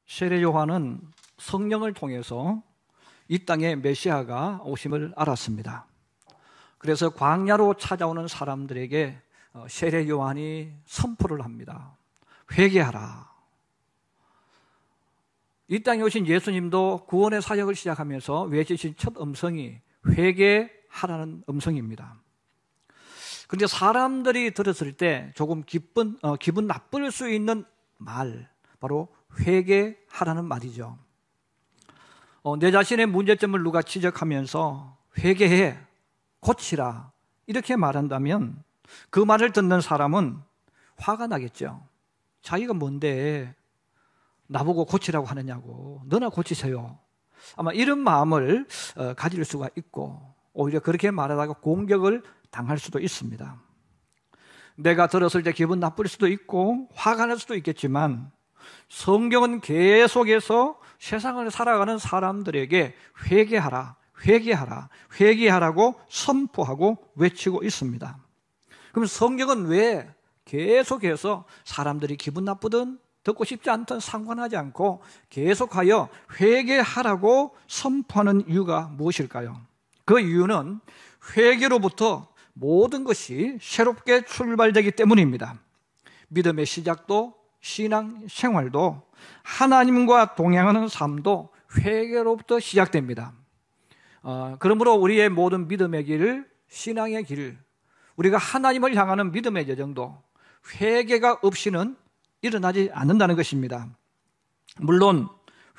세례 요한은 성령을 통해서 이 땅에 메시아가 오심을 알았습니다. 그래서 광야로 찾아오는 사람들에게 세례 요한이 선포를 합니다. 회개하라. 이 땅에 오신 예수님도 구원의 사역을 시작하면서 외치신 첫 음성이 회개하라는 음성입니다. 그런데 사람들이 들었을 때 조금 기분 나쁠 수 있는 말, 바로 회개하라는 말이죠. 내 자신의 문제점을 누가 지적하면서 회개해, 고치라 이렇게 말한다면 그 말을 듣는 사람은 화가 나겠죠. 자기가 뭔데 나보고 고치라고 하느냐고, 너나 고치세요. 아마 이런 마음을 가질 수가 있고 오히려 그렇게 말하다가 공격을 당할 수도 있습니다. 내가 들었을 때 기분 나쁠 수도 있고 화가 날 수도 있겠지만 성경은 계속해서 세상을 살아가는 사람들에게 회개하라, 회개하라, 회개하라고 선포하고 외치고 있습니다. 그럼 성경은 왜 계속해서 사람들이 기분 나쁘든 듣고 싶지 않든 상관하지 않고 계속하여 회개하라고 선포하는 이유가 무엇일까요? 그 이유는 회개로부터 모든 것이 새롭게 출발되기 때문입니다. 믿음의 시작도 신앙 생활도 하나님과 동행하는 삶도 회개로부터 시작됩니다. 그러므로 우리의 모든 믿음의 길, 신앙의 길, 우리가 하나님을 향하는 믿음의 여정도 회개가 없이는 일어나지 않는다는 것입니다. 물론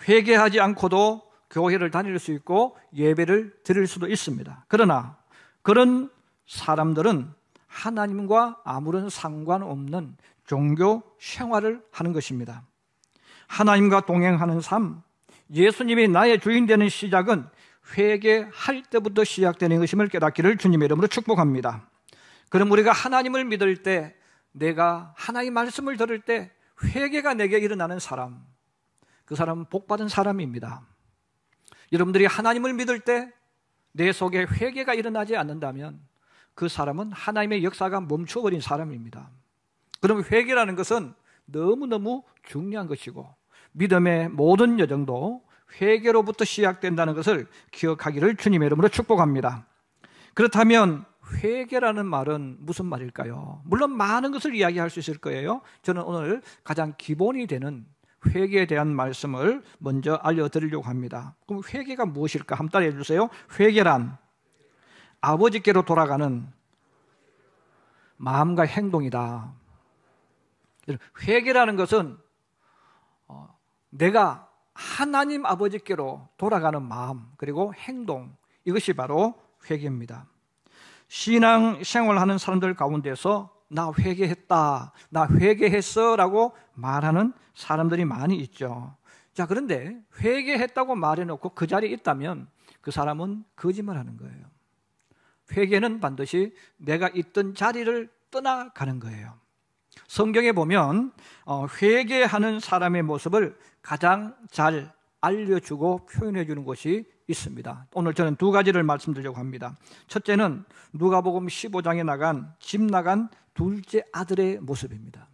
회개하지 않고도 교회를 다닐 수 있고 예배를 드릴 수도 있습니다. 그러나 그런 사람들은 하나님과 아무런 상관없는 종교 생활을 하는 것입니다. 하나님과 동행하는 삶, 예수님이 나의 주인 되는 시작은 회개할 때부터 시작되는 것임을 깨닫기를 주님의 이름으로 축복합니다. 그럼 우리가 하나님을 믿을 때, 내가 하나님의 말씀을 들을 때 회개가 내게 일어나는 사람, 그 사람은 복받은 사람입니다. 여러분들이 하나님을 믿을 때 내 속에 회개가 일어나지 않는다면 그 사람은 하나님의 역사가 멈춰버린 사람입니다. 그럼 회개라는 것은 너무너무 중요한 것이고 믿음의 모든 여정도 회개로부터 시작된다는 것을 기억하기를 주님의 이름으로 축복합니다. 그렇다면 회개라는 말은 무슨 말일까요? 물론 많은 것을 이야기할 수 있을 거예요. 저는 오늘 가장 기본이 되는 회개에 대한 말씀을 먼저 알려드리려고 합니다. 그럼 회개가 무엇일까? 한번 따라해 주세요. 회개란 아버지께로 돌아가는 마음과 행동이다. 회개라는 것은 내가 하나님 아버지께로 돌아가는 마음 그리고 행동, 이것이 바로 회개입니다. 신앙 생활하는 사람들 가운데서 나 회개했다, 나 회개했어 라고 말하는 사람들이 많이 있죠. 자, 그런데 회개했다고 말해놓고 그 자리에 있다면 그 사람은 거짓말하는 거예요. 회개는 반드시 내가 있던 자리를 떠나가는 거예요. 성경에 보면 회개하는 사람의 모습을 가장 잘 알려주고 표현해 주는 것이 있습니다. 오늘 저는 두 가지를 말씀드리려고 합니다. 첫째는 누가복음 15장에 집 나간 둘째 아들의 모습입니다.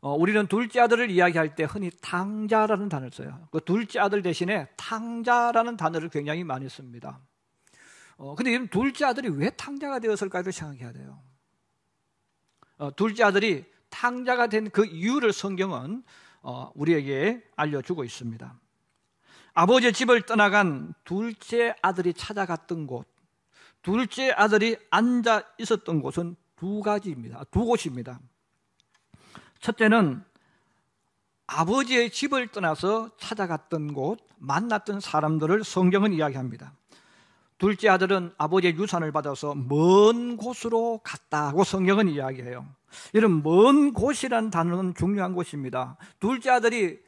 우리는 둘째 아들을 이야기할 때 흔히 탕자라는 단어를 써요. 그 둘째 아들 대신에 탕자라는 단어를 굉장히 많이 씁니다. 근데 둘째 아들이 왜 탕자가 되었을까를 생각해야 돼요. 둘째 아들이 탕자가 된 그 이유를 성경은 우리에게 알려주고 있습니다. 아버지의 집을 떠나간 둘째 아들이 찾아갔던 곳, 둘째 아들이 앉아 있었던 곳은 두 곳입니다. 첫째는 아버지의 집을 떠나서 찾아갔던 곳, 만났던 사람들을 성경은 이야기합니다. 둘째 아들은 아버지의 유산을 받아서 먼 곳으로 갔다고 성경은 이야기해요. 이런 먼 곳이라는 단어는 중요한 곳입니다. 둘째 아들이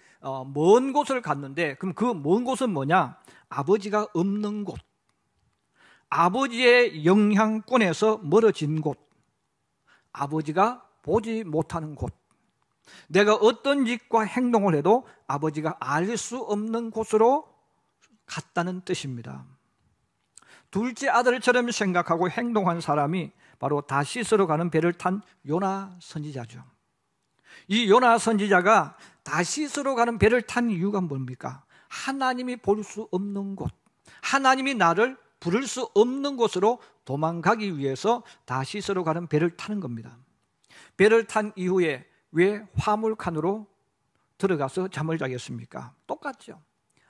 먼 곳을 갔는데 그럼 그 먼 곳은 뭐냐? 아버지가 없는 곳, 아버지의 영향권에서 멀어진 곳, 아버지가 보지 못하는 곳, 내가 어떤 짓과 행동을 해도 아버지가 알 수 없는 곳으로 갔다는 뜻입니다. 둘째 아들처럼 생각하고 행동한 사람이 바로 다시스로 가는 배를 탄 요나 선지자죠. 이 요나 선지자가 다시스로 가는 배를 탄 이유가 뭡니까? 하나님이 볼 수 없는 곳, 하나님이 나를 부를 수 없는 곳으로 도망가기 위해서 다시스로 가는 배를 타는 겁니다. 배를 탄 이후에 왜 화물칸으로 들어가서 잠을 자겠습니까? 똑같죠.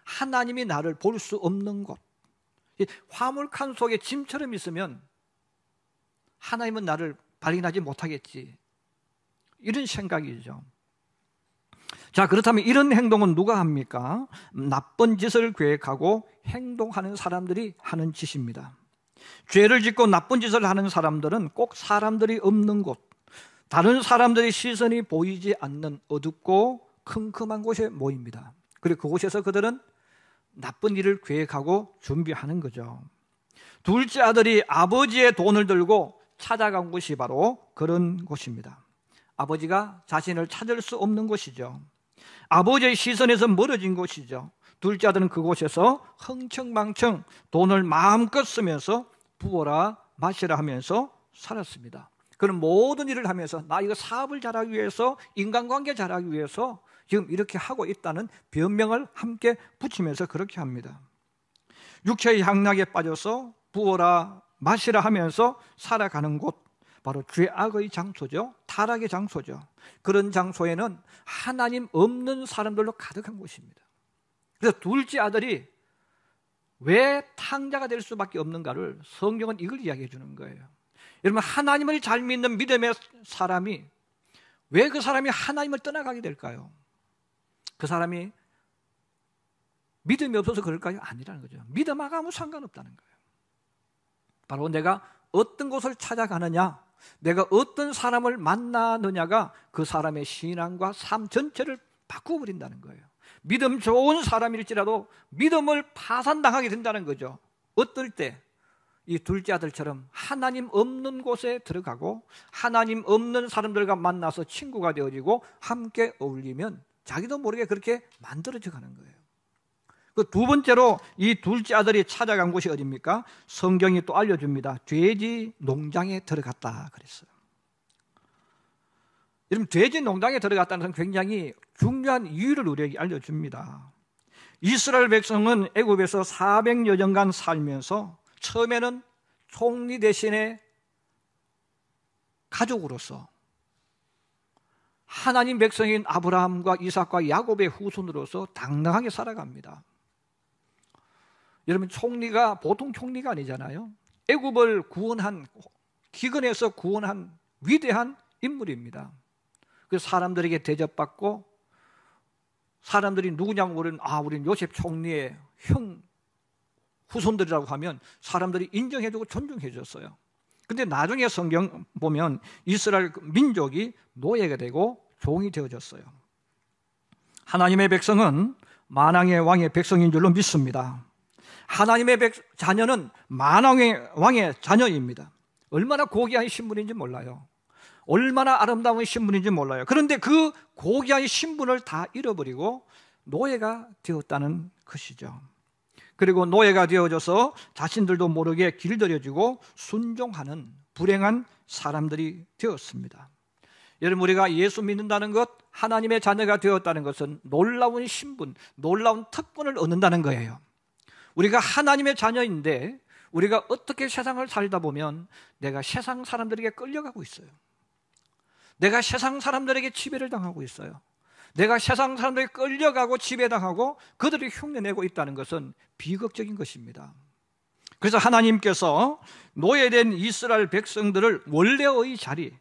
하나님이 나를 볼 수 없는 곳, 화물칸 속에 짐처럼 있으면 하나님은 나를 발견하지 못하겠지, 이런 생각이죠. 자, 그렇다면 이런 행동은 누가 합니까? 나쁜 짓을 계획하고 행동하는 사람들이 하는 짓입니다. 죄를 짓고 나쁜 짓을 하는 사람들은 꼭 사람들이 없는 곳, 다른 사람들의 시선이 보이지 않는 어둡고 컴컴한 곳에 모입니다. 그리고 그곳에서 그들은 나쁜 일을 계획하고 준비하는 거죠. 둘째 아들이 아버지의 돈을 들고 찾아간 곳이 바로 그런 곳입니다. 아버지가 자신을 찾을 수 없는 곳이죠. 아버지의 시선에서 멀어진 곳이죠. 둘째 아들은 그곳에서 흥청망청 돈을 마음껏 쓰면서 부어라 마시라 하면서 살았습니다. 그는 모든 일을 하면서 나 이거 사업을 잘하기 위해서, 인간관계 잘하기 위해서 지금 이렇게 하고 있다는 변명을 함께 붙이면서 그렇게 합니다. 육체의 향락에 빠져서 부어라 마시라 하면서 살아가는 곳, 바로 죄악의 장소죠. 타락의 장소죠. 그런 장소에는 하나님 없는 사람들로 가득한 곳입니다. 그래서 둘째 아들이 왜 탕자가 될 수밖에 없는가를 성경은 이걸 이야기해 주는 거예요. 여러분, 하나님을 잘 믿는 믿음의 사람이 왜 그 사람이 하나님을 떠나가게 될까요? 그 사람이 믿음이 없어서 그럴까요? 아니라는 거죠. 믿음하고 아무 상관없다는 거예요. 바로 내가 어떤 곳을 찾아가느냐, 내가 어떤 사람을 만나느냐가 그 사람의 신앙과 삶 전체를 바꾸어버린다는 거예요. 믿음 좋은 사람일지라도 믿음을 파산당하게 된다는 거죠. 어떨 때 이 둘째 아들처럼 하나님 없는 곳에 들어가고 하나님 없는 사람들과 만나서 친구가 되어지고 함께 어울리면 자기도 모르게 그렇게 만들어져 가는 거예요. 그 두 번째로 이 둘째 아들이 찾아간 곳이 어디입니까? 성경이 또 알려줍니다. 돼지 농장에 들어갔다 그랬어요. 여러분, 돼지 농장에 들어갔다는 것은 굉장히 중요한 이유를 우리에게 알려줍니다. 이스라엘 백성은 애굽에서 400여 년간 살면서 처음에는 총리 대신에 가족으로서 하나님 백성인 아브라함과 이삭과 야곱의 후손으로서 당당하게 살아갑니다. 여러분, 총리가 보통 총리가 아니잖아요. 애굽을 구원한, 기근에서 구원한 위대한 인물입니다. 그래서 사람들에게 대접받고, 사람들이 누구냐고 물으면 우리는 요셉 총리의 형 후손들이라고 하면 사람들이 인정해주고 존중해줬어요. 근데 나중에 성경 보면 이스라엘 민족이 노예가 되고 종이 되어졌어요. 하나님의 백성은 만왕의 왕의 백성인 줄로 믿습니다. 하나님의 자녀는 만왕의 왕의 자녀입니다. 얼마나 고귀한 신분인지 몰라요. 얼마나 아름다운 신분인지 몰라요. 그런데 그 고귀한 신분을 다 잃어버리고 노예가 되었다는 것이죠. 그리고 노예가 되어져서 자신들도 모르게 길들여지고 순종하는 불행한 사람들이 되었습니다. 여러분, 우리가 예수 믿는다는 것, 하나님의 자녀가 되었다는 것은 놀라운 신분, 놀라운 특권을 얻는다는 거예요. 우리가 하나님의 자녀인데 우리가 어떻게 세상을 살다 보면 내가 세상 사람들에게 끌려가고 있어요. 내가 세상 사람들에게 지배를 당하고 있어요. 내가 세상 사람들에게 끌려가고 지배당하고 그들이 흉내내고 있다는 것은 비극적인 것입니다. 그래서 하나님께서 노예된 이스라엘 백성들을 원래의 자리,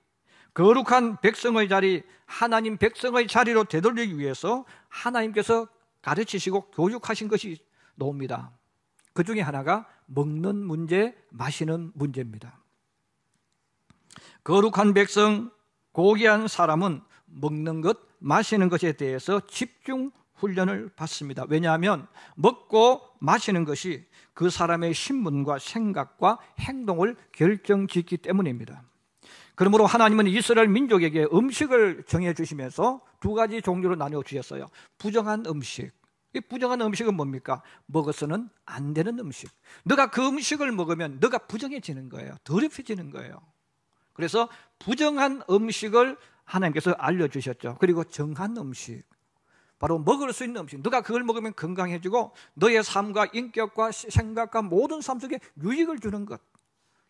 거룩한 백성의 자리, 하나님 백성의 자리로 되돌리기 위해서 하나님께서 가르치시고 교육하신 것이 나옵니다. 그 중에 하나가 먹는 문제, 마시는 문제입니다. 거룩한 백성, 고귀한 사람은 먹는 것, 마시는 것에 대해서 집중 훈련을 받습니다. 왜냐하면 먹고 마시는 것이 그 사람의 신분과 생각과 행동을 결정짓기 때문입니다. 그러므로 하나님은 이스라엘 민족에게 음식을 정해주시면서 두 가지 종류로 나누어 주셨어요. 부정한 음식. 이 부정한 음식은 뭡니까? 먹어서는 안 되는 음식. 너가 그 음식을 먹으면 너가 부정해지는 거예요. 더럽혀지는 거예요. 그래서 부정한 음식을 하나님께서 알려주셨죠. 그리고 정한 음식, 바로 먹을 수 있는 음식, 너가 그걸 먹으면 건강해지고 너의 삶과 인격과 생각과 모든 삶 속에 유익을 주는 것,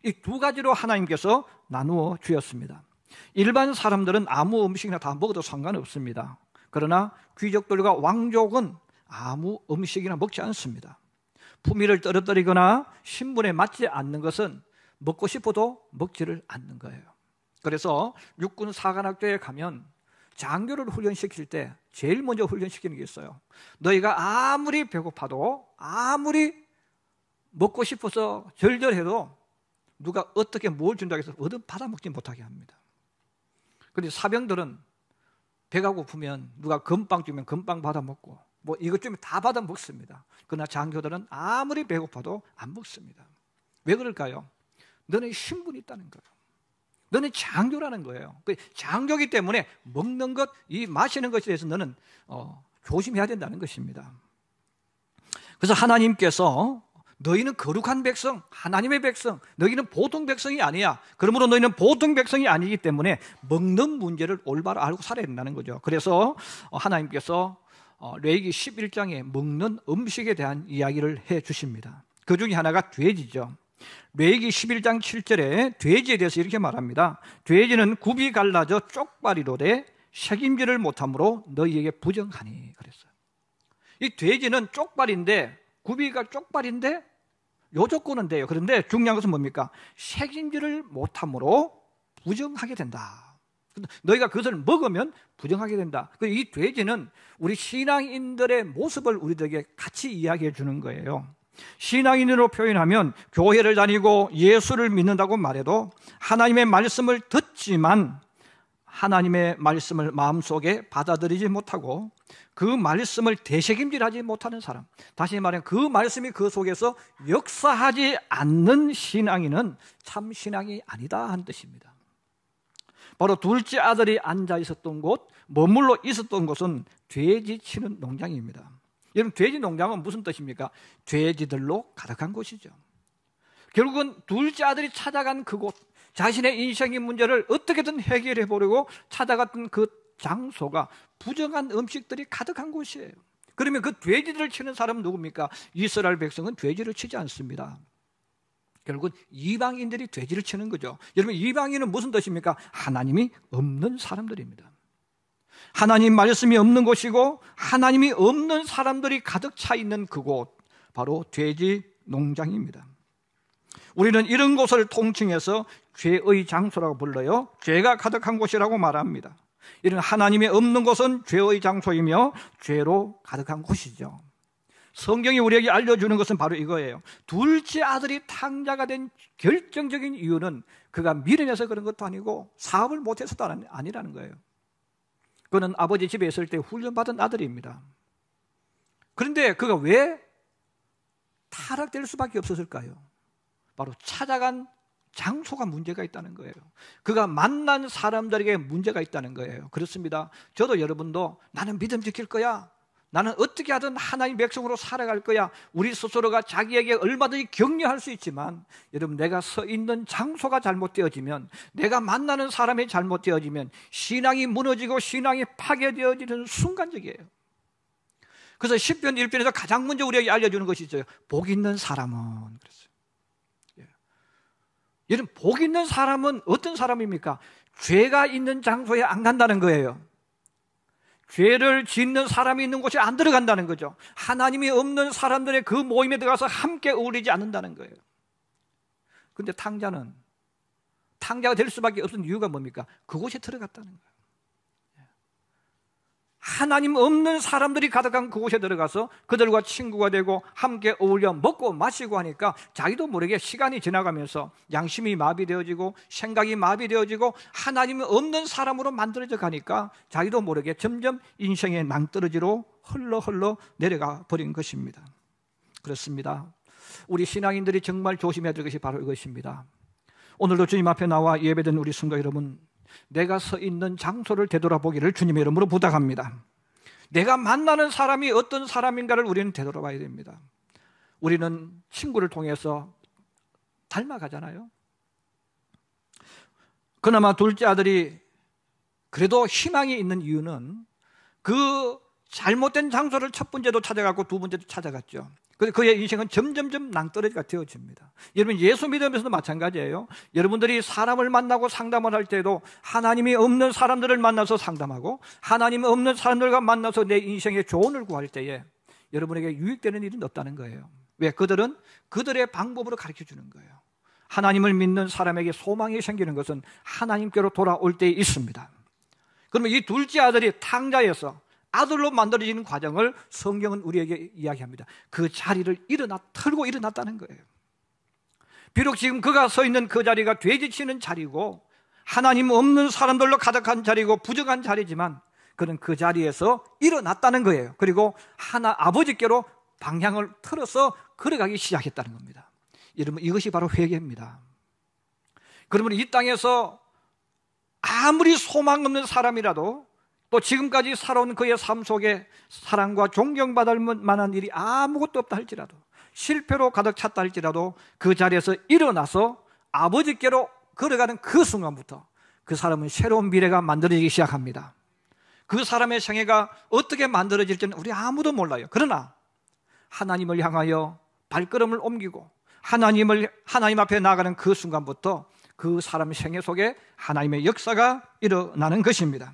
이 두 가지로 하나님께서 나누어 주셨습니다. 일반 사람들은 아무 음식이나 다 먹어도 상관없습니다. 그러나 귀족들과 왕족은 아무 음식이나 먹지 않습니다. 품위를 떨어뜨리거나 신분에 맞지 않는 것은 먹고 싶어도 먹지를 않는 거예요. 그래서 육군 사관학교에 가면 장교를 훈련시킬 때 제일 먼저 훈련시키는 게 있어요. 너희가 아무리 배고파도, 아무리 먹고 싶어서 절절해도 누가 어떻게 뭘 준다고 해서 얻어 받아먹지 못하게 합니다. 그런데 사병들은 배가 고프면 누가 건빵 주면 건빵 받아먹고 뭐 이것 좀 다 받아먹습니다. 그러나 장교들은 아무리 배고파도 안 먹습니다. 왜 그럴까요? 너는 신분이 있다는 거예요. 너는 장교라는 거예요. 장교이기 때문에 먹는 것, 이 마시는 것에 대해서 너는 조심해야 된다는 것입니다. 그래서 하나님께서 너희는 거룩한 백성, 하나님의 백성, 너희는 보통 백성이 아니야. 그러므로 너희는 보통 백성이 아니기 때문에 먹는 문제를 올바로 알고 살아야 된다는 거죠. 그래서 하나님께서 레위기 11장에 먹는 음식에 대한 이야기를 해 주십니다. 그 중에 하나가 돼지죠. 레위기 11장 7절에 돼지에 대해서 이렇게 말합니다. 돼지는 굽이 갈라져 쪽발이로되 책임지를 못함으로 너희에게 부정하니 그랬어요. 이 돼지는 쪽발인데, 굽이가 쪽발인데 요 조건은 돼요. 그런데 중요한 것은 뭡니까? 책임지를 못함으로 부정하게 된다. 너희가 그것을 먹으면 부정하게 된다. 이 돼지는 우리 신앙인들의 모습을 우리들에게 같이 이야기해 주는 거예요. 신앙인으로 표현하면 교회를 다니고 예수를 믿는다고 말해도 하나님의 말씀을 듣지만 하나님의 말씀을 마음속에 받아들이지 못하고 그 말씀을 되새김질하지 못하는 사람, 다시 말하면 그 말씀이 그 속에서 역사하지 않는 신앙인은 참 신앙이 아니다 하는 뜻입니다. 바로 둘째 아들이 앉아 있었던 곳, 머물러 있었던 곳은 돼지 치는 농장입니다. 여러분, 돼지 농장은 무슨 뜻입니까? 돼지들로 가득한 곳이죠. 결국은 둘째 아들이 찾아간 그곳, 자신의 인생의 문제를 어떻게든 해결해 보려고 찾아갔던 그 장소가 부정한 음식들이 가득한 곳이에요. 그러면 그 돼지들을 치는 사람은 누굽니까? 이스라엘 백성은 돼지를 치지 않습니다. 결국은 이방인들이 돼지를 치는 거죠. 여러분, 이방인은 무슨 뜻입니까? 하나님이 없는 사람들입니다. 하나님 말씀이 없는 곳이고 하나님이 없는 사람들이 가득 차 있는 그곳, 바로 돼지 농장입니다. 우리는 이런 곳을 통칭해서 죄의 장소라고 불러요. 죄가 가득한 곳이라고 말합니다. 이런 하나님이 없는 곳은 죄의 장소이며 죄로 가득한 곳이죠. 성경이 우리에게 알려주는 것은 바로 이거예요. 둘째 아들이 탕자가 된 결정적인 이유는 그가 미련해서 그런 것도 아니고 사업을 못해서도 아니라는 거예요. 그는 아버지 집에 있을 때 훈련받은 아들입니다. 그런데 그가 왜 타락될 수밖에 없었을까요? 바로 찾아간 장소가 문제가 있다는 거예요. 그가 만난 사람들에게 문제가 있다는 거예요. 그렇습니다. 저도 여러분도 나는 믿음 지킬 거야, 나는 어떻게 하든 하나님 백성으로 살아갈 거야, 우리 스스로가 자기에게 얼마든지 격려할 수 있지만, 여러분, 내가 서 있는 장소가 잘못되어지면, 내가 만나는 사람이 잘못되어지면 신앙이 무너지고 신앙이 파괴되어지는 순간적이에요. 그래서 시편 1편에서 가장 먼저 우리에게 알려주는 것이 있어요. 복 있는 사람은, 그랬어요. 여러분, 복 있는 사람은 어떤 사람입니까? 죄가 있는 장소에 안 간다는 거예요. 죄를 짓는 사람이 있는 곳에 안 들어간다는 거죠. 하나님이 없는 사람들의 그 모임에 들어가서 함께 어울리지 않는다는 거예요. 그런데 탕자가 될 수밖에 없는 이유가 뭡니까? 그곳에 들어갔다는 거예요. 하나님 없는 사람들이 가득한 그곳에 들어가서 그들과 친구가 되고 함께 어울려 먹고 마시고 하니까 자기도 모르게 시간이 지나가면서 양심이 마비되어지고 생각이 마비되어지고 하나님이 없는 사람으로 만들어져 가니까 자기도 모르게 점점 인생의 낭떠러지로 흘러 내려가 버린 것입니다. 그렇습니다. 우리 신앙인들이 정말 조심해야 될 것이 바로 이것입니다. 오늘도 주님 앞에 나와 예배드린 우리 성도 여러분, 내가 서 있는 장소를 되돌아보기를 주님의 이름으로 부탁합니다. 내가 만나는 사람이 어떤 사람인가를 우리는 되돌아봐야 됩니다. 우리는 친구를 통해서 닮아가잖아요. 그나마 둘째 아들이 그래도 희망이 있는 이유는 그 잘못된 장소를 첫 번째도 찾아갔고 두 번째도 찾아갔죠. 그의 인생은 점점점 낭떠러지가 되어집니다. 여러분, 예수 믿으면서도 마찬가지예요. 여러분들이 사람을 만나고 상담을 할 때도 하나님이 없는 사람들을 만나서 상담하고 하나님이 없는 사람들과 만나서 내 인생의 조언을 구할 때에 여러분에게 유익되는 일은 없다는 거예요. 왜? 그들은 그들의 방법으로 가르쳐 주는 거예요. 하나님을 믿는 사람에게 소망이 생기는 것은 하나님께로 돌아올 때 있습니다. 그러면 이 둘째 아들이 탕자에서 아들로 만들어지는 과정을 성경은 우리에게 이야기합니다. 그 자리를 털고 일어났다는 거예요. 비록 지금 그가 서 있는 그 자리가 돼지치는 자리고 하나님 없는 사람들로 가득한 자리고 부정한 자리지만 그는 그 자리에서 일어났다는 거예요. 그리고 아버지께로 방향을 틀어서 걸어가기 시작했다는 겁니다. 여러분, 이것이 바로 회개입니다. 그러면 이 땅에서 아무리 소망 없는 사람이라도 또 지금까지 살아온 그의 삶 속에 사랑과 존경받을 만한 일이 아무것도 없다 할지라도, 실패로 가득 찼다 할지라도 그 자리에서 일어나서 아버지께로 걸어가는 그 순간부터 그 사람은 새로운 미래가 만들어지기 시작합니다. 그 사람의 생애가 어떻게 만들어질지는 우리 아무도 몰라요. 그러나 하나님을 향하여 발걸음을 옮기고 하나님 앞에 나가는 그 순간부터 그 사람 생애 속에 하나님의 역사가 일어나는 것입니다.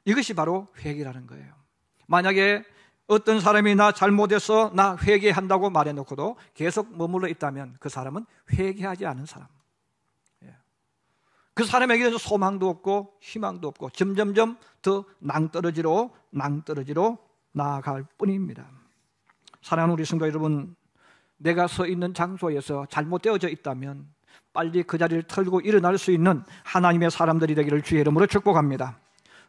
이것이 바로 회개라는 거예요. 만약에 어떤 사람이 나 잘못해서 나 회개한다고 말해놓고도 계속 머물러 있다면 그 사람은 회개하지 않은 사람. 그 사람에게는 소망도 없고 희망도 없고 점점점 더 낭떠러지로 나아갈 뿐입니다. 사랑하는 우리 성도 여러분, 내가 서 있는 장소에서 잘못되어져 있다면 빨리 그 자리를 털고 일어날 수 있는 하나님의 사람들이 되기를 주의 이름으로 축복합니다.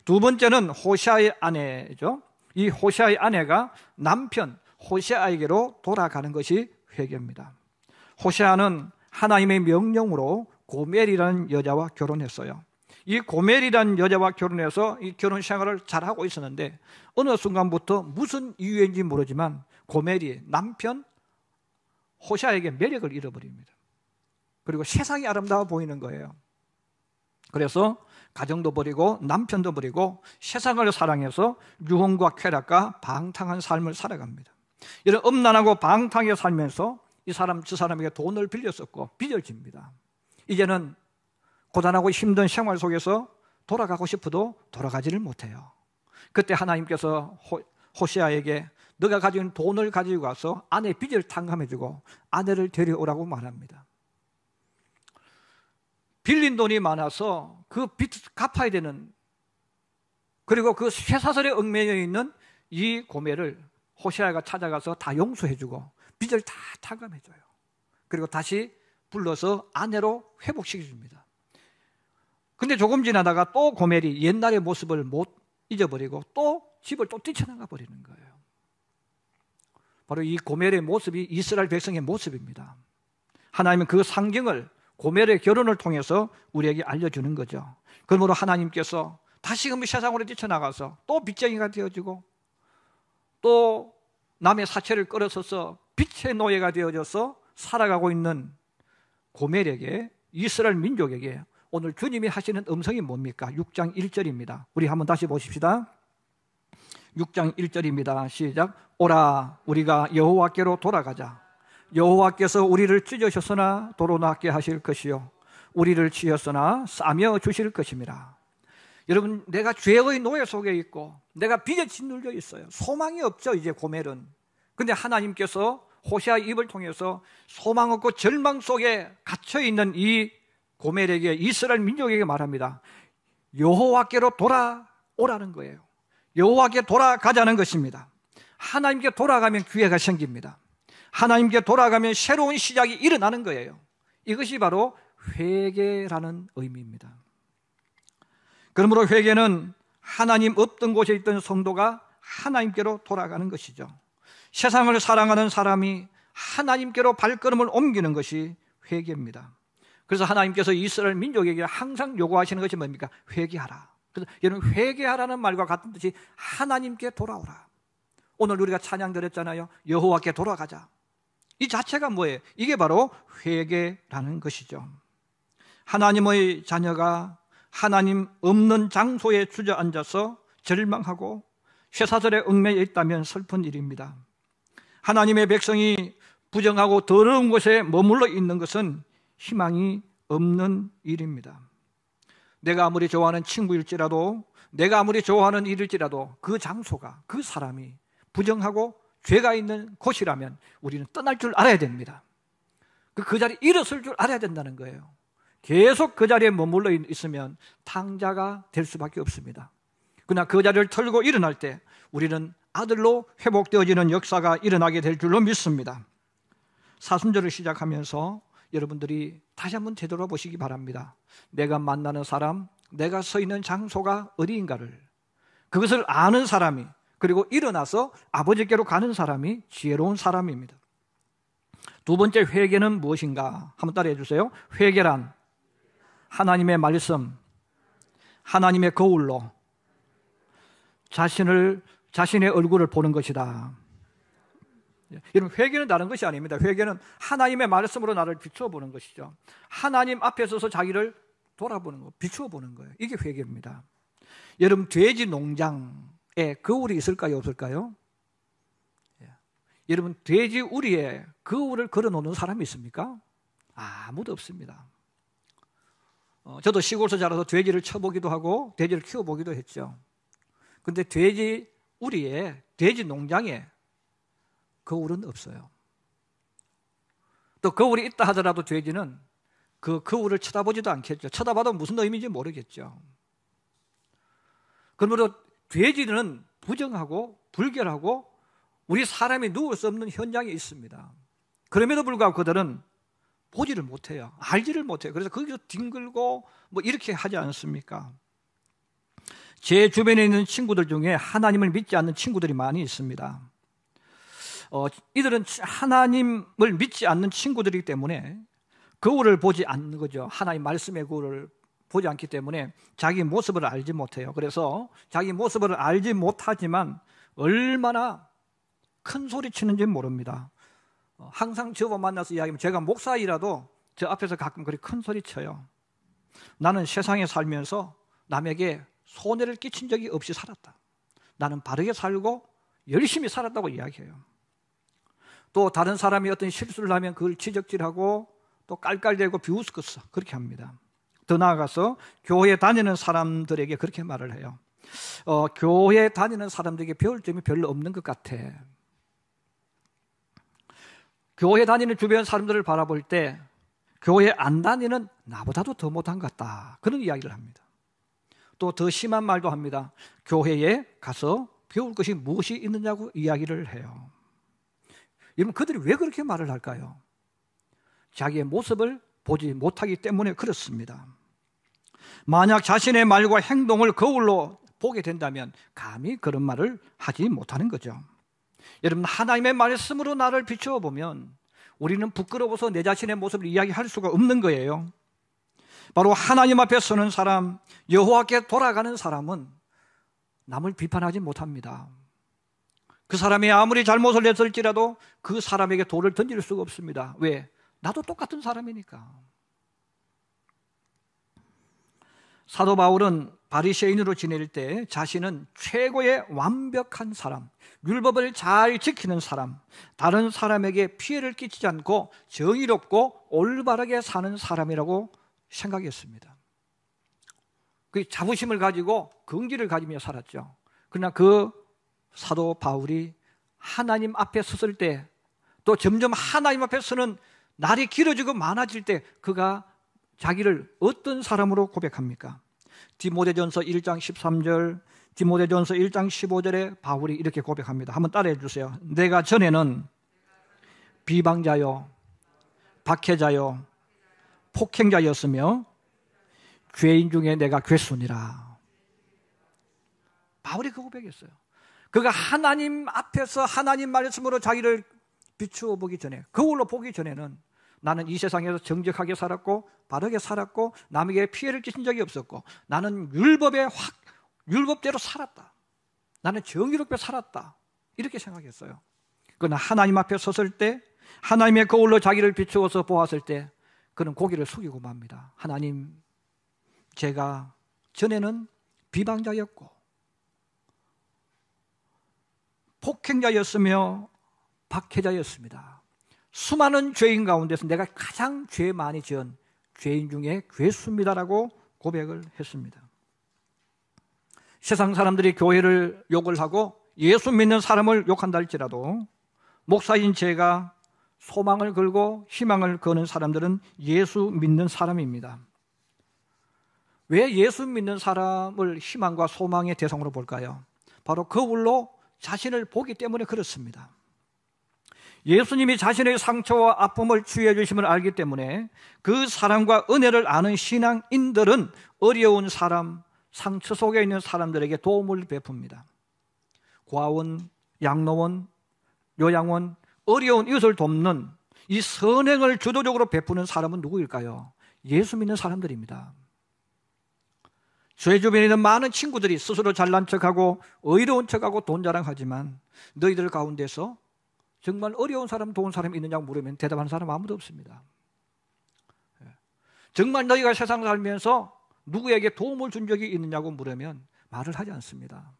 두 번째는 호세아의 아내죠. 이 호세아의 아내가 남편 호세아에게로 돌아가는 것이 회개입니다. 호세아는 하나님의 명령으로 고멜이라는 여자와 결혼했어요. 이 고멜이라는 여자와 결혼해서 이 결혼 생활을 잘하고 있었는데 어느 순간부터 무슨 이유인지 모르지만 고멜이 남편 호세아에게 매력을 잃어버립니다. 그리고 세상이 아름다워 보이는 거예요. 그래서 가정도 버리고 남편도 버리고 세상을 사랑해서 유흥과 쾌락과 방탕한 삶을 살아갑니다. 이런 음란하고 방탕하게 살면서 저 사람에게 돈을 빌렸었고 빚을 집니다. 이제는 고단하고 힘든 생활 속에서 돌아가고 싶어도 돌아가지를 못해요. 그때 하나님께서 호세아에게 너가 가진 돈을 가지고 가서 아내 빚을 탕감해주고 아내를 데려오라고 말합니다. 빌린 돈이 많아서 그 빚 갚아야 되는, 그리고 그 쇠사슬에 얽매여 있는 이 고멜을 호세아가 찾아가서 다 용서해주고 빚을 다 탕감해줘요. 그리고 다시 불러서 아내로 회복시켜줍니다. 근데 조금 지나다가 또 고멜이 옛날의 모습을 못 잊어버리고 또 집을 또 뛰쳐나가 버리는 거예요. 바로 이 고멜의 모습이 이스라엘 백성의 모습입니다. 하나님은 그 상징을 고멜의 결혼을 통해서 우리에게 알려주는 거죠. 그러므로 하나님께서 다시금 세상으로 뛰쳐나가서 또 빚쟁이가 되어지고 또 남의 사체를 끌어서서 빛의 노예가 되어져서 살아가고 있는 고멜에게, 이스라엘 민족에게 오늘 주님이 하시는 음성이 뭡니까? 6장 1절입니다. 우리 한번 다시 보십시다. 6장 1절입니다. 시작. 오라, 우리가 여호와께로 돌아가자. 여호와께서 우리를 찢으셨으나 도로 낫게 하실 것이요 우리를 치였으나 싸며 주실 것입니다. 여러분, 내가 죄의 노예 속에 있고 내가 빚에 짓눌려 있어요. 소망이 없죠, 이제 고멜은. 근데 하나님께서 호세아의 입을 통해서 소망 없고 절망 속에 갇혀있는 이 고멜에게, 이스라엘 민족에게 말합니다. 여호와께로 돌아오라는 거예요. 여호와께 돌아가자는 것입니다. 하나님께 돌아가면 기회가 생깁니다. 하나님께 돌아가면 새로운 시작이 일어나는 거예요. 이것이 바로 회개라는 의미입니다. 그러므로 회개는 하나님 없던 곳에 있던 성도가 하나님께로 돌아가는 것이죠. 세상을 사랑하는 사람이 하나님께로 발걸음을 옮기는 것이 회개입니다. 그래서 하나님께서 이스라엘 민족에게 항상 요구하시는 것이 뭡니까? 회개하라. 그래서 여러분, 회개하라는 말과 같은 뜻이 하나님께 돌아오라. 오늘 우리가 찬양 드렸잖아요. 여호와께 돌아가자. 이 자체가 뭐예요? 이게 바로 회개라는 것이죠. 하나님의 자녀가 하나님 없는 장소에 주저앉아서 절망하고 쇠사슬에 얽매여 있다면 슬픈 일입니다. 하나님의 백성이 부정하고 더러운 곳에 머물러 있는 것은 희망이 없는 일입니다. 내가 아무리 좋아하는 친구일지라도, 내가 아무리 좋아하는 일일지라도 그 장소가, 그 사람이 부정하고 죄가 있는 곳이라면 우리는 떠날 줄 알아야 됩니다. 그 자리에 일어설 줄 알아야 된다는 거예요. 계속 그 자리에 머물러 있으면 탕자가 될 수밖에 없습니다. 그러나 그 자리를 털고 일어날 때 우리는 아들로 회복되어지는 역사가 일어나게 될 줄로 믿습니다. 사순절을 시작하면서 여러분들이 다시 한번 되돌아보시기 바랍니다. 내가 만나는 사람, 내가 서 있는 장소가 어디인가를, 그것을 아는 사람이, 그리고 일어나서 아버지께로 가는 사람이 지혜로운 사람입니다. 두 번째 회개는 무엇인가? 한번 따라해 주세요. 회개란 하나님의 말씀, 하나님의 거울로 자신의 얼굴을 보는 것이다. 여러분, 회개는 다른 것이 아닙니다. 회개는 하나님의 말씀으로 나를 비추어 보는 것이죠. 하나님 앞에 서서 자기를 돌아보는 거, 비추어 보는 거예요. 이게 회개입니다. 여러분, 돼지 농장에 거울이 있을까요, 없을까요? 여러분, 돼지 우리에 거울을 걸어놓는 사람이 있습니까? 아무도 없습니다. 저도 시골에서 자라서 돼지를 쳐보기도 하고 돼지를 키워보기도 했죠. 근데 돼지 우리에, 돼지 농장에 거울은 없어요. 또 거울이 있다 하더라도 돼지는 그 거울을 쳐다보지도 않겠죠. 쳐다봐도 무슨 의미인지 모르겠죠. 그러므로 돼지는 부정하고 불결하고 우리 사람이 누울 수 없는 현장에 있습니다. 그럼에도 불구하고 그들은 보지를 못해요. 알지를 못해요. 그래서 거기서 뒹굴고 뭐 이렇게 하지 않습니까? 제 주변에 있는 친구들 중에 하나님을 믿지 않는 친구들이 많이 있습니다. 이들은 하나님을 믿지 않는 친구들이기 때문에 거울을 보지 않는 거죠. 하나님 말씀의 거울을 보지 않기 때문에 자기 모습을 알지 못해요. 그래서 자기 모습을 알지 못하지만 얼마나 큰 소리 치는지 모릅니다. 항상 저와 만나서 이야기하면 제가 목사이라도 저 앞에서 가끔 그렇게 큰 소리 쳐요. 나는 세상에 살면서 남에게 손해를 끼친 적이 없이 살았다. 나는 바르게 살고 열심히 살았다고 이야기해요. 또 다른 사람이 어떤 실수를 하면 그걸 지적질하고 또 깔깔대고 비웃었어, 그렇게 합니다. 더 나아가서 교회 다니는 사람들에게 그렇게 말을 해요. 교회 다니는 사람들에게 배울 점이 별로 없는 것 같아. 교회 다니는 주변 사람들을 바라볼 때 교회 안 다니는 나보다도 더 못한 것 같다, 그런 이야기를 합니다. 또 더 심한 말도 합니다. 교회에 가서 배울 것이 무엇이 있느냐고 이야기를 해요. 여러분, 그들이 왜 그렇게 말을 할까요? 자기의 모습을 보지 못하기 때문에 그렇습니다. 만약 자신의 말과 행동을 거울로 보게 된다면 감히 그런 말을 하지 못하는 거죠. 여러분, 하나님의 말씀으로 나를 비추어 보면 우리는 부끄러워서 내 자신의 모습을 이야기할 수가 없는 거예요. 바로 하나님 앞에 서는 사람, 여호와께 돌아가는 사람은 남을 비판하지 못합니다. 그 사람이 아무리 잘못을 했을지라도 그 사람에게 돌을 던질 수가 없습니다. 왜? 나도 똑같은 사람이니까. 사도 바울은 바리새인으로 지낼 때 자신은 최고의 완벽한 사람, 율법을 잘 지키는 사람, 다른 사람에게 피해를 끼치지 않고 정의롭고 올바르게 사는 사람이라고 생각했습니다. 그 자부심을 가지고 긍지를 가지며 살았죠. 그러나 그 사도 바울이 하나님 앞에 섰을 때, 또 점점 하나님 앞에 서는 날이 길어지고 많아질 때 그가 자기를 어떤 사람으로 고백합니까? 디모데전서 1장 13절, 디모데전서 1장 15절에 바울이 이렇게 고백합니다. 한번 따라해 주세요. 내가 전에는 비방자요, 박해자요, 폭행자였으며 죄인 중에 내가 괴순이라. 바울이 그 고백했어요. 그가 하나님 앞에서 하나님 말씀으로 자기를 비추어 보기 전에, 거울로 보기 전에는 나는 이 세상에서 정직하게 살았고 바르게 살았고 남에게 피해를 끼친 적이 없었고 나는 율법대로 살았다. 나는 정의롭게 살았다. 이렇게 생각했어요. 그러나 하나님 앞에 섰을 때, 하나님의 거울로 자기를 비추어서 보았을 때 그는 고개를 숙이고 맙니다. 하나님, 제가 전에는 비방자였고 폭행자였으며 박해자였습니다. 수많은 죄인 가운데서 내가 가장 죄 많이 지은 죄인 중에 괴수입니다라고 고백을 했습니다. 세상 사람들이 교회를 욕을 하고 예수 믿는 사람을 욕한다 할지라도 목사인 제가 소망을 걸고 희망을 거는 사람들은 예수 믿는 사람입니다. 왜 예수 믿는 사람을 희망과 소망의 대상으로 볼까요? 바로 거울로 자신을 보기 때문에 그렇습니다. 예수님이 자신의 상처와 아픔을 치유해 주심을 알기 때문에 그 사랑과 은혜를 아는 신앙인들은 어려운 사람, 상처 속에 있는 사람들에게 도움을 베풉니다. 과원, 양로원, 요양원, 어려운 이웃을 돕는 이 선행을 주도적으로 베푸는 사람은 누구일까요? 예수 믿는 사람들입니다. 제 주변에 있는 많은 친구들이 스스로 잘난 척하고 의로운 척하고 돈 자랑하지만 너희들 가운데서 정말 어려운 사람, 도운 사람이 있느냐고 물으면 대답하는 사람 아무도 없습니다. 정말 너희가 세상 살면서 누구에게 도움을 준 적이 있느냐고 물으면 말을 하지 않습니다.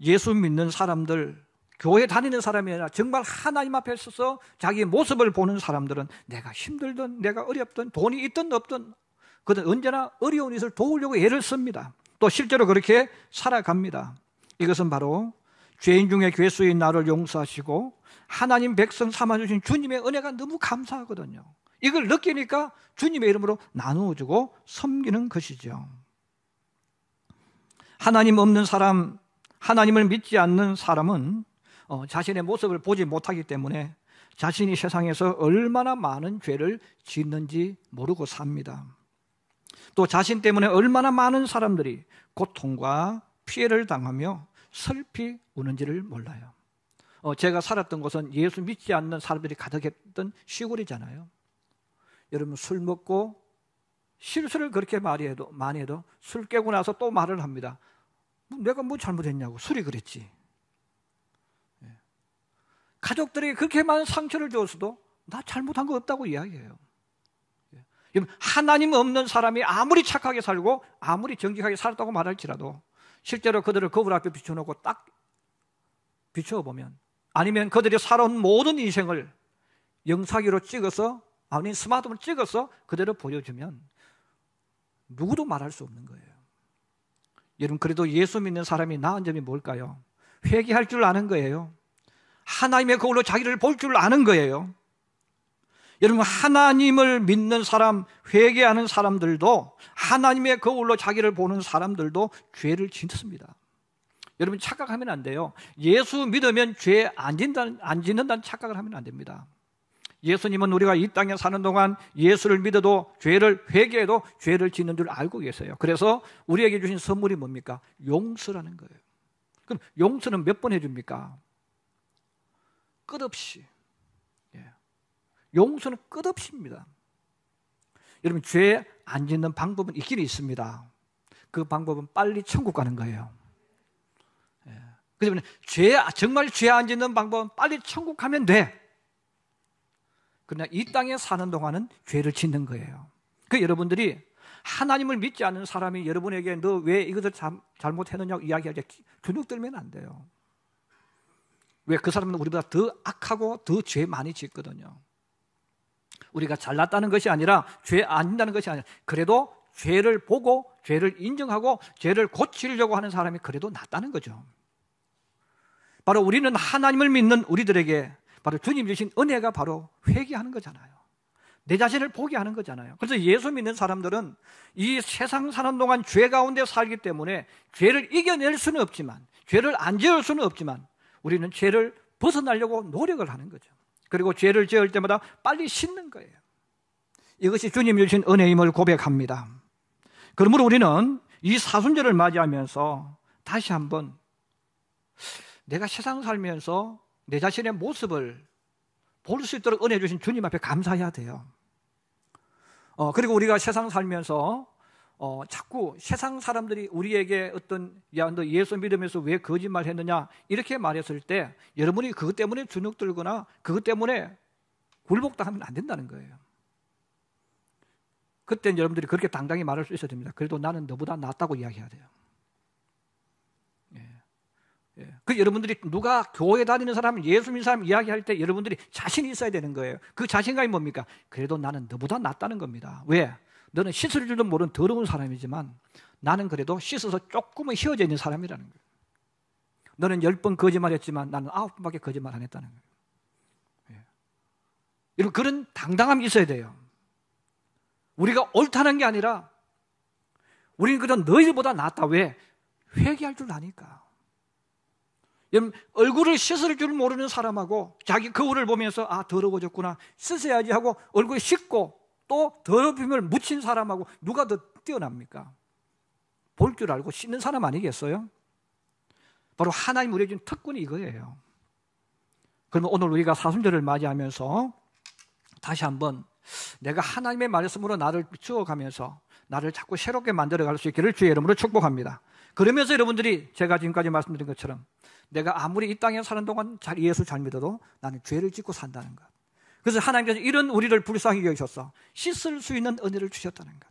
예수 믿는 사람들, 교회 다니는 사람이 아니라 정말 하나님 앞에 서서 자기의 모습을 보는 사람들은 내가 힘들든 내가 어렵든 돈이 있든 없든 그들은 언제나 어려운 이웃을 도우려고 애를 씁니다. 또 실제로 그렇게 살아갑니다. 이것은 바로 죄인 중에 괴수인 나를 용서하시고 하나님 백성 삼아주신 주님의 은혜가 너무 감사하거든요. 이걸 느끼니까 주님의 이름으로 나누어주고 섬기는 것이죠. 하나님 없는 사람, 하나님을 믿지 않는 사람은 자신의 모습을 보지 못하기 때문에 자신이 세상에서 얼마나 많은 죄를 짓는지 모르고 삽니다. 또 자신 때문에 얼마나 많은 사람들이 고통과 피해를 당하며 슬피 우는지를 몰라요. 제가 살았던 곳은 예수 믿지 않는 사람들이 가득했던 시골이잖아요. 여러분 술 먹고 실수를 그렇게 많이 해도 술 깨고 나서 또 말을 합니다. 내가 뭐 잘못했냐고, 술이 그랬지. 가족들이 그렇게 많은 상처를 줬어도 나 잘못한 거 없다고 이야기해요. 하나님 없는 사람이 아무리 착하게 살고 아무리 정직하게 살았다고 말할지라도 실제로 그들을 거울 앞에 비춰놓고 딱 비춰보면, 아니면 그들이 살아온 모든 인생을 영상기로 찍어서, 아니면 스마트폰을 찍어서 그대로 보여주면 누구도 말할 수 없는 거예요. 여러분, 그래도 예수 믿는 사람이 나은 점이 뭘까요? 회개할 줄 아는 거예요. 하나님의 거울로 자기를 볼 줄 아는 거예요. 여러분, 하나님을 믿는 사람, 회개하는 사람들도, 하나님의 거울로 자기를 보는 사람들도 죄를 짓습니다. 여러분, 착각하면 안 돼요. 예수 믿으면 죄 안 짓는다는 착각을 하면 안 됩니다. 예수님은 우리가 이 땅에 사는 동안 예수를 믿어도, 죄를 회개해도 죄를 짓는 줄 알고 계세요. 그래서 우리에게 주신 선물이 뭡니까? 용서라는 거예요. 그럼 용서는 몇 번 해줍니까? 끝없이. 용서는 끝없이입니다. 여러분, 죄 안 짓는 방법은 있긴 있습니다. 그 방법은 빨리 천국 가는 거예요. 그래서 정말 죄 안 짓는 방법은 빨리 천국 가면 돼. 그러나 이 땅에 사는 동안은 죄를 짓는 거예요. 그 여러분들이 하나님을 믿지 않는 사람이 여러분에게 너 왜 이것을 잘못했느냐고 이야기할 때 주눅 들면 안 돼요. 왜? 그 사람은 우리보다 더 악하고 더 죄 많이 짓거든요. 우리가 잘났다는 것이 아니라 죄 안 짓는다는 것이 아니라 그래도 죄를 보고 죄를 인정하고 죄를 고치려고 하는 사람이 그래도 낫다는 거죠. 바로 우리는 하나님을 믿는 우리들에게 바로 주님 주신 은혜가 바로 회개하는 거잖아요. 내 자신을 보게 하는 거잖아요. 그래서 예수 믿는 사람들은 이 세상 사는 동안 죄 가운데 살기 때문에 죄를 이겨낼 수는 없지만, 죄를 안 지을 수는 없지만 우리는 죄를 벗어나려고 노력을 하는 거죠. 그리고 죄를 지을 때마다 빨리 씻는 거예요. 이것이 주님이 주신 은혜임을 고백합니다. 그러므로 우리는 이 사순절을 맞이하면서 다시 한번 내가 세상 살면서 내 자신의 모습을 볼 수 있도록 은혜 주신 주님 앞에 감사해야 돼요. 그리고 우리가 세상 살면서 자꾸 세상 사람들이 우리에게 야, 너 예수 믿으면서 왜 거짓말 했느냐 이렇게 말했을 때 여러분이 그것 때문에 주눅 들거나 그것 때문에 굴복당하면 안 된다는 거예요. 그때는 여러분들이 그렇게 당당히 말할 수 있어야 됩니다. 그래도 나는 너보다 낫다고 이야기해야 돼요. 그 여러분들이 누가 교회 다니는 사람, 예수 믿는 사람 이야기할 때 여러분들이 자신이 있어야 되는 거예요. 그 자신감이 뭡니까? 그래도 나는 너보다 낫다는 겁니다. 왜? 너는 씻을 줄도 모르는 더러운 사람이지만 나는 그래도 씻어서 조금은 휘어져 있는 사람이라는 거예요. 너는 10번 거짓말했지만 나는 9번밖에 거짓말 안 했다는 거예요. 여러분, 그런 당당함이 있어야 돼요. 우리가 옳다는 게 아니라 우리는 그래도 너희들보다 낫다. 왜? 회개할 줄 아니까. 여러분, 얼굴을 씻을 줄 모르는 사람하고 자기 거울을 보면서 아, 더러워졌구나, 씻어야지 하고 얼굴을 씻고 또 더럽힘을 묻힌 사람하고 누가 더 뛰어납니까? 볼 줄 알고 씻는 사람 아니겠어요? 바로 하나님 우리에게 준 특권이 이거예요. 그러면 오늘 우리가 사순절을 맞이하면서 다시 한번 내가 하나님의 말씀으로 나를 비추어가면서 나를 자꾸 새롭게 만들어갈 수 있기를 주의 이름으로 축복합니다. 그러면서 여러분들이 제가 지금까지 말씀드린 것처럼 내가 아무리 이 땅에 사는 동안 예수 잘 믿어도 나는 죄를 짓고 산다는 것. 그래서 하나님께서 이런 우리를 불쌍히 여기셔서 씻을 수 있는 은혜를 주셨다는 것.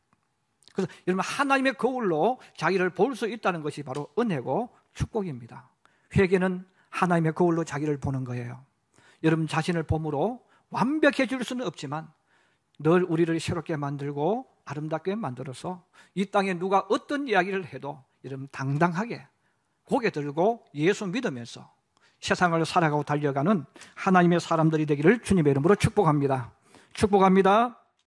그래서 여러분, 하나님의 거울로 자기를 볼 수 있다는 것이 바로 은혜고 축복입니다. 회개는 하나님의 거울로 자기를 보는 거예요. 여러분 자신을 봄으로 완벽해질 수는 없지만 늘 우리를 새롭게 만들고 아름답게 만들어서 이 땅에 누가 어떤 이야기를 해도 여러분 당당하게 고개 들고 예수 믿으면서 세상을 살아가고 달려가는 하나님의 사람들이 되기를 주님의 이름으로 축복합니다. 축복합니다.